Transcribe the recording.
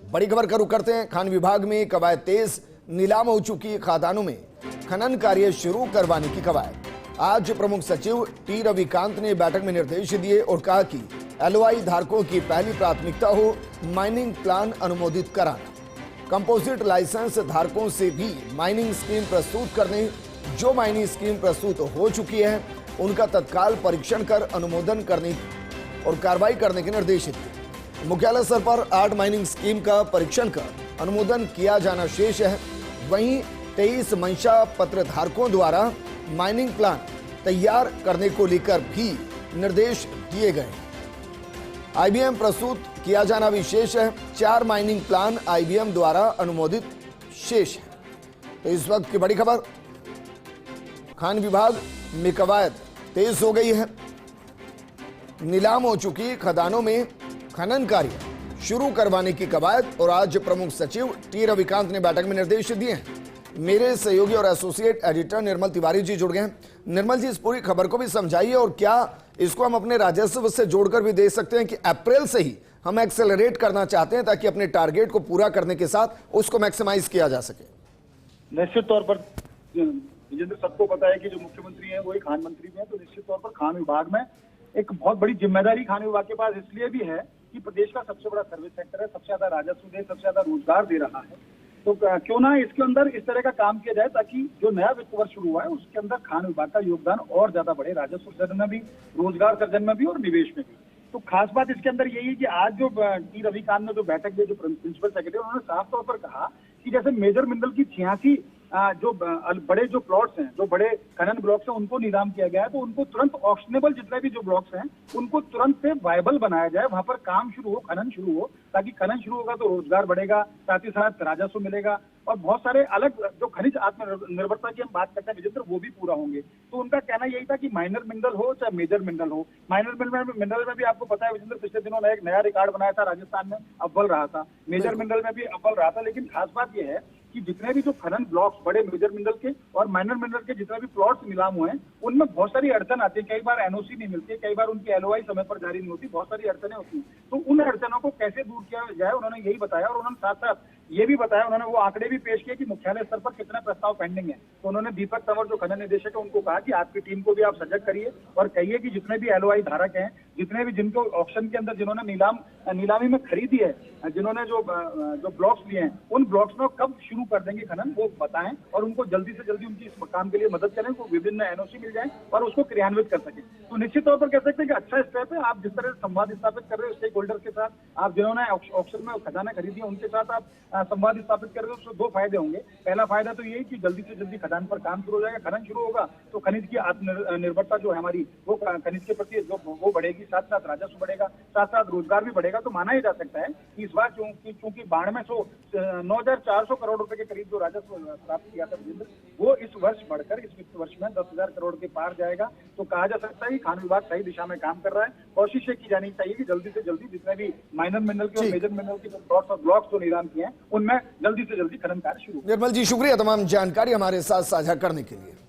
बड़ी खबर का रुख करते हैं। खान विभाग में कवायद तेज, नीलाम हो चुकी खदानों में खनन कार्य शुरू करवाने की कवायद। आज प्रमुख सचिव टी रविकांत ने बैठक में निर्देश दिए और कहा कि एलओआई धारकों की पहली प्राथमिकता हो माइनिंग प्लान अनुमोदित कराना। कंपोजिट लाइसेंस धारकों से भी माइनिंग स्कीम प्रस्तुत करने, जो माइनिंग स्कीम प्रस्तुत हो चुकी है उनका तत्काल परीक्षण कर अनुमोदन करने और कार्रवाई करने के निर्देश दिए। मुख्यालय स्तर पर 8 माइनिंग स्कीम का परीक्षण कर अनुमोदन किया जाना शेष है। वहीं 23 मंशा पत्र धारकों द्वारा माइनिंग प्लान तैयार करने को लेकर भी निर्देश दिए गए। आईबीएम प्रस्तुत किया जाना विशेष है। 4 माइनिंग प्लान आईबीएम द्वारा अनुमोदित शेष है। तो इस वक्त की बड़ी खबर, खान विभाग में कवायद तेज हो गई है। नीलाम हो चुकी खदानों में खनन कार्य शुरू करवाने की कवायद और आज प्रमुख सचिव टी रविकांत ने बैठक में निर्देश दिए हैं। मेरे सहयोगी और एसोसिएट एडिटर निर्मल तिवारी जी जुड़ गए हैं। निर्मल जी, इस पूरी खबर को भी समझाइए और क्या इसको हम अपने राजस्व से जोड़कर भी दे सकते हैं कि अप्रैल से ही हम एक्सेलरेट करना चाहते हैं ताकि अपने टारगेट को पूरा करने के साथ उसको मैक्सिमाइज किया जा सके? निश्चित तौर पर जिन सबको पता है कि जो मुख्यमंत्री हैं वो ही खान मंत्री भी हैं, तो निश्चित तौर पर खान विभाग में एक बहुत बड़ी जिम्मेदारी खान विभाग के पास इसलिए भी है कि प्रदेश का सबसे बड़ा सर्विस सेक्टर है, सबसे ज्यादा राजस्व दे, सबसे ज्यादा रोजगार दे रहा है। तो क्यों ना इसके अंदर इस तरह का काम किया जाए ताकि जो नया वित्त वर्ष शुरू हुआ है उसके अंदर खान विभाग का योगदान और ज्यादा बढ़े, राजस्व सर्जन में भी, रोजगार सर्जन में भी और निवेश में भी। तो खास बात इसके अंदर यही है कि आज जो टी रविकांत ने जो बैठक में जो प्रिंसिपल सेक्रेटरी उन्होंने साफ तौर पर कहा कि जैसे मेजर मिनरल की 86 जो बड़े जो प्लॉट्स हैं, जो बड़े खनन ब्लॉक्स हैं, उनको नीलाम किया गया है, तो उनको तुरंत ऑक्शनेबल जितने भी जो ब्लॉक्स हैं उनको तुरंत से वायबल बनाया जाए, वहां पर काम शुरू हो, खनन शुरू हो, ताकि खनन शुरू होगा तो रोजगार बढ़ेगा, साथ ही साथ राजस्व मिलेगा और बहुत सारे अलग जो खनिज आत्मनिर्भरता की हम बात करते हैं विजेंद्र, वो भी पूरा होंगे। तो उनका कहना यही था कि माइनर मिनरल हो चाहे मेजर मिनरल हो, माइनर मिनरल में भी आपको पता है विजेंद्र, पिछले दिनों ने एक नया रिकॉर्ड बनाया था, राजस्थान में अव्वल रहा था, मेजर मिनरल में भी अव्वल रहा था। लेकिन खास बात यह है कि जितने भी जो खनन ब्लॉक्स बड़े मेजर मिनरल के और माइनर मिनरल के जितने भी प्लॉट्स नीलाम हुए हैं उनमें बहुत सारी अड़चन आती है। कई बार एनओसी नहीं मिलती, कई बार उनकी एलओआई समय पर जारी नहीं होती, बहुत सारी अड़चनें होती हैं। तो उन अड़चनों को कैसे दूर किया जाए उन्होंने यही बताया और उन्होंने साथ साथ ये भी बताया, उन्होंने वो आंकड़े भी पेश किए कि मुख्यालय स्तर पर कितने प्रस्ताव पेंडिंग है। तो उन्होंने दीपक तंवर जो खनन निदेशक है उनको कहा कि आपकी टीम को भी आप सजग करिए और कहिए कि जितने भी एलओआई धारक हैं, जितने भी जिनको ऑक्शन के अंदर जिन्होंने नीलामी में खरीदी है, जिन्होंने जो ब्लॉक्स लिए हैं, उन ब्लॉक्स में कब शुरू कर देंगे खनन वो बताएं और उनको जल्दी से जल्दी उनकी इस काम के लिए मदद करें, उनको विभिन्न एनओसी मिल जाए और उसको क्रियान्वित कर सके। तो निश्चित तौर पर कह सकते हैं कि अच्छा स्टेप है। आप जिस तरह से संवाद स्थापित कर रहे हो स्टेक होल्डर के साथ, आप जिन्होंने ऑक्शन में खजाना खरीदी है उनके साथ आप संवाद स्थापित कर रहे हो, उससे 2 फायदे होंगे। पहला फायदा तो ये कि जल्दी से जल्दी खदान पर काम शुरू हो जाएगा, खनन शुरू होगा तो खनिज की आत्मनिर्भरता जो है हमारी वो खनिज के प्रति वो बढ़ेगी, साथ साथ राजस्व बढ़ेगा, साथ साथ रोजगार भी बढ़ेगा। तो माना ही जा सकता है कि इस बार चूंकि 9,400 करोड़ रुपए के करीब जो राजस्व प्राप्त किया था विजेंद्र, वो इस वर्ष बढ़कर इस वित्त वर्ष में 10,000 करोड़ के पार जाएगा। तो कहा जा सकता है कि खान विभाग सही दिशा में काम कर रहा है। कोशिश ये की जानी चाहिए कि जल्दी से जल्दी जितने भी माइनर मिनरल के और मेजर मिनरल के प्लॉट्स और ब्लॉक्स जो नीलाम किए हैं उनमें जल्दी से जल्दी खनन कार्य शुरू। निर्मल जी, शुक्रिया तमाम जानकारी हमारे साथ साझा करने के लिए।